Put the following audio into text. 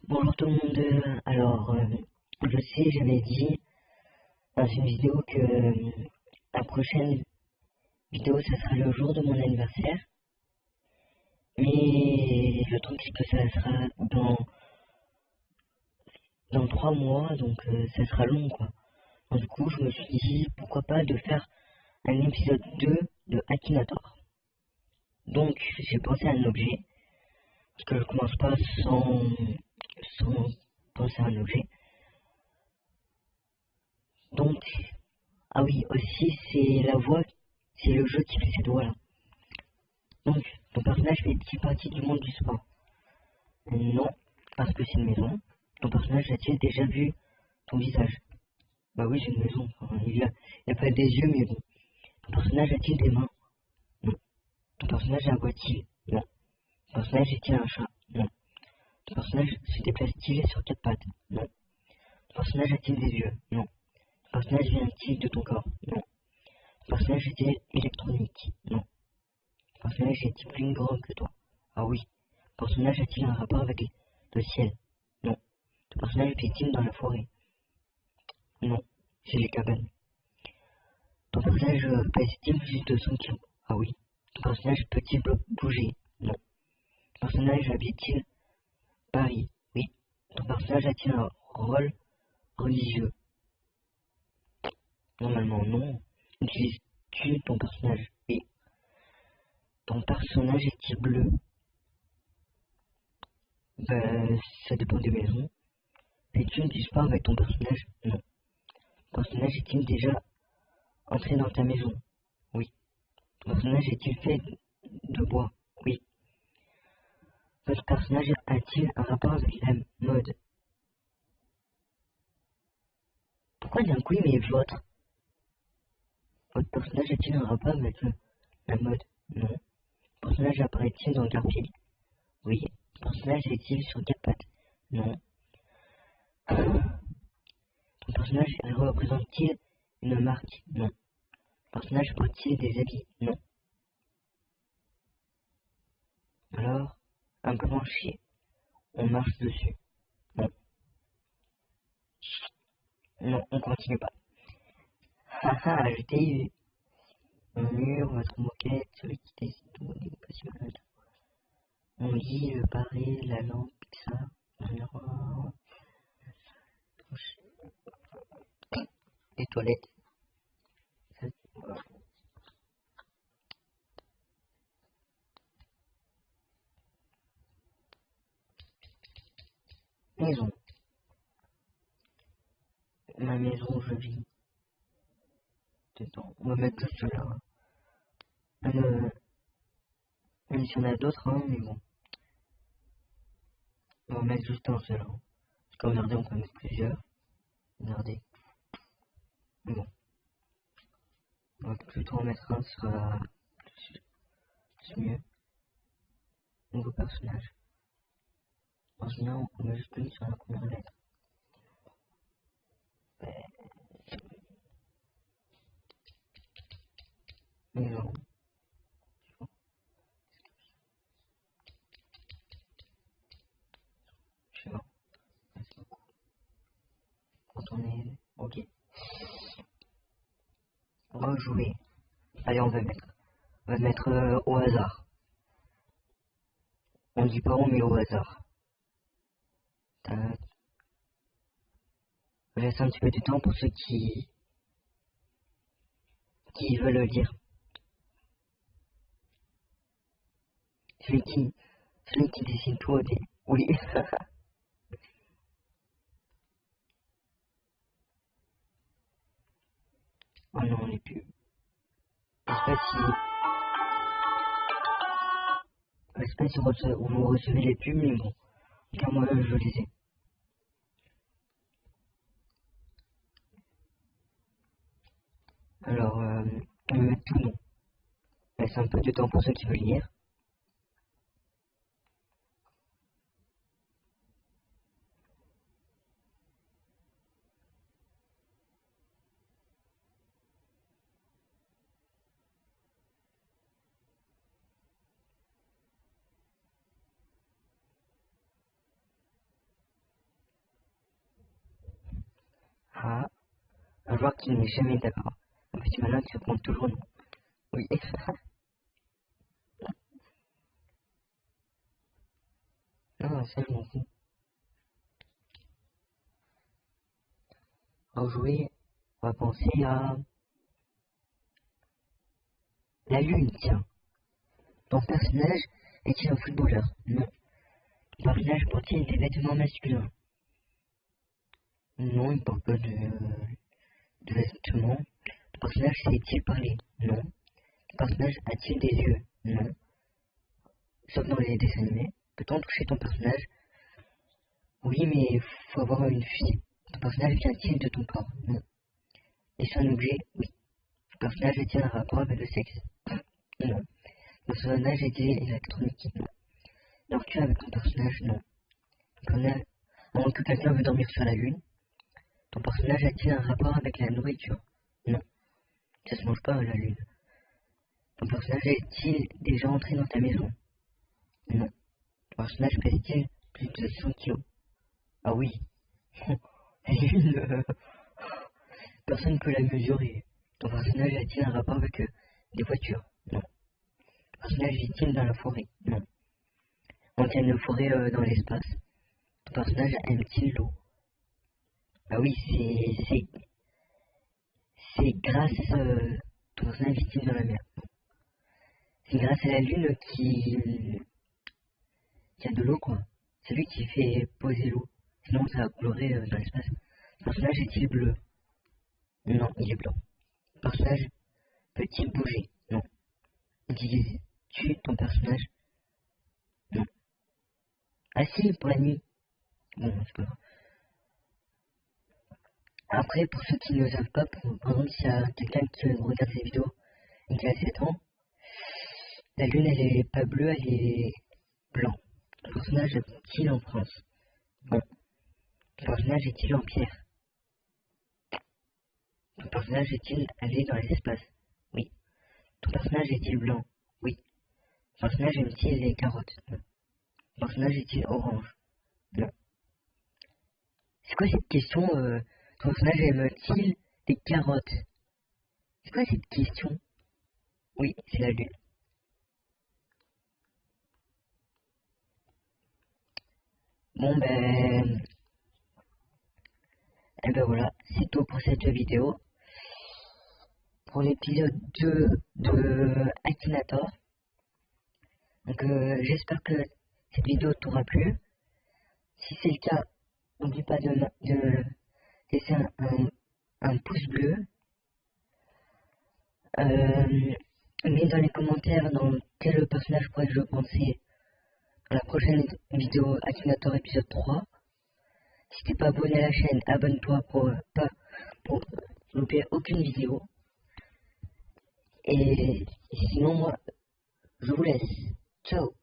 Bonjour tout le monde. Je sais, j'avais dit dans une vidéo que la prochaine vidéo, ça sera le jour de mon anniversaire. Mais le truc, c'est que ça sera dans 3 mois, donc ça sera long, quoi. Donc, du coup, je me suis dit, pourquoi pas de faire un épisode 2 de Akinator. Donc, j'ai pensé à un objet, parce que je commence pas sans penser à un objet. Donc, ah oui, aussi, c'est la voix, c'est le jeu qui fait cette voix-là. Donc, ton personnage fait-il partie du monde du sport? Non, parce que c'est une maison. Ton personnage a-t-il déjà vu ton visage? Bah oui, c'est une maison. Enfin, il a pas des yeux, mais bon. Ton personnage a-t-il des mains? Non. Ton personnage aboie-t-il? Non. Ton personnage est-il un chat? Non. Ton personnage se déplace-t-il sur 4 pattes? Non. Ton personnage a-t-il des yeux? Non. Ton personnage vient-il de ton corps? Non. Ton personnage est-il électronique? Non. Ton personnage est-il plus grand que toi? Ah oui. Ton personnage a-t-il un rapport avec le ciel? Non. Ton personnage vit-il dans la forêt? Non. C'est les cabanes. Ton personnage pèse-t-il plus de 100 kilos? Ah oui. Ton personnage peut-il bouger? Non. Ton personnage habite-t-il Paris? Oui. Ton personnage a-t-il un rôle religieux? Normalement non. Utilises-tu ton personnage? Oui. Ton personnage est-il bleu? Ben, ça dépend des maisons. Fais-tu du sport avec ton personnage? Non. Ton personnage est-il déjà entré dans ta maison? Oui. Ton personnage est-il fait de bois? Oui. Votre personnage a-t-il un rapport avec la mode? Pourquoi d'un coup il met votre? Votre personnage a-t-il un rapport avec la mode? Non. Votre personnage apparaît-il dans Garfield? Oui. Votre personnage est-il sur 4 pattes? Non. Ton personnage représente-t-il une marque? Non. Ton personnage porte-t-il des habits? Non. Alors, un plancher. On marche dessus? Non. Non, on continue pas. Haha, je t'ai eu. Un mur, votre moquette, celui qui décide tout, n'est pas si malade. On lit le barré, la lampe, Pixar, un miroir, les toilettes. Maison. Ma maison où je vis. Dedans. On va mettre tout cela. Même si on a d'autres, hein, mais bon. On va mettre juste un seul. Hein. Parce que regardez, on peut mettre plusieurs. Regardez. Mais bon. On va plutôt en mettre un, ce sera mieux. Nouveau personnage. Enseignant, on va juste cliquer sur la première lettre. Maison. Je sais pas. Merci beaucoup. Quand on est. Ok. On va jouer. Allez, On va mettre au hasard. On dit pas, on met au hasard. Tac. Je laisse un petit peu de temps pour ceux qui veulent le lire. Celui qui dessine tout au début. Oui. Oh non, on est plus. Je sais pas si. Je sais pas si vous recevez les pubs, mais bon. Car moi, je les ai. Alors, on va mettre tout nom. Laisse un peu de temps pour ceux qui veulent lire. Ah, un joueur qui n'est jamais d'accord. Un petit malin qui répond toujours non. Oui. Non, ça je m'en fous. Alors jouer, on va penser à la lune, tiens. Ton personnage est-il un footballeur? Non. Ton personnage porte-t-il des vêtements masculins? Non, il ne porte pas de vêtements. Ton personnage sait-il parler? Non. Ton personnage a-t-il des yeux? Non. Sauf dans les dessins animés. Peut-on toucher ton personnage? Oui, mais il faut avoir une fusée. Ton personnage vient-il de ton corps? Non. Est-ce un objet? Oui. Ton personnage a-t-il un rapport avec le sexe? Non. Ton personnage est-il électronique? Non. Dors-tu avec ton personnage? Non. À moins que quelqu'un veut dormir sur la lune. Ton personnage a-t-il un rapport avec la nourriture? Non. Ça se mange pas la lune. Ton personnage est-il déjà entré dans ta maison? Non. Ton personnage pèse-t-il plus de 100 kilos? Ah oui. La lune, personne ne peut la mesurer. Ton personnage a-t-il un rapport avec des voitures? Non. Ton personnage vit-il dans la forêt? Non. On tient une forêt dans l'espace. Ton personnage aime-t-il l'eau? Ah oui, c'est grâce ton personnage vit-il dans la mer? Non. C'est grâce à la lune qui a de l'eau, quoi. C'est lui qui fait poser l'eau. Sinon, ça coulerait dans l'espace. Ton personnage est-il bleu? Non, il est blanc. Ton personnage peut-il bouger? Non. Utilises-tu ton personnage? Non. Ah si, pour la nuit. Bon, c'est pas grave. Après, pour ceux qui ne savent pas, par exemple, s'il y a quelqu'un qui regarde ces vidéos et qui a 7 ans, la lune, elle est pas bleue, elle est blanc. Ton personnage est-il en France? Bon. Ton personnage est-il en pierre? Ton personnage est-il allé dans l'espace? Oui. Ton personnage est-il blanc? Oui. Ton personnage aime-t-il les carottes? Non. Ton personnage est-il orange? Non. C'est quoi cette question ton personnage aime-t-il des carottes? C'est quoi cette question? Oui, c'est la lune. Bon ben... Et ben voilà, c'est tout pour cette vidéo. Pour l'épisode 2 de Akinator. Donc j'espère que cette vidéo t'aura plu. Si c'est le cas, n'oublie pas de laisser un pouce bleu. Mets dans les commentaires dans quel personnage pourrais-je penser à la prochaine vidéo Akinator épisode 3. Si t'es pas abonné à la chaîne, abonne-toi pour louper aucune vidéo. Et sinon moi, je vous laisse. Ciao.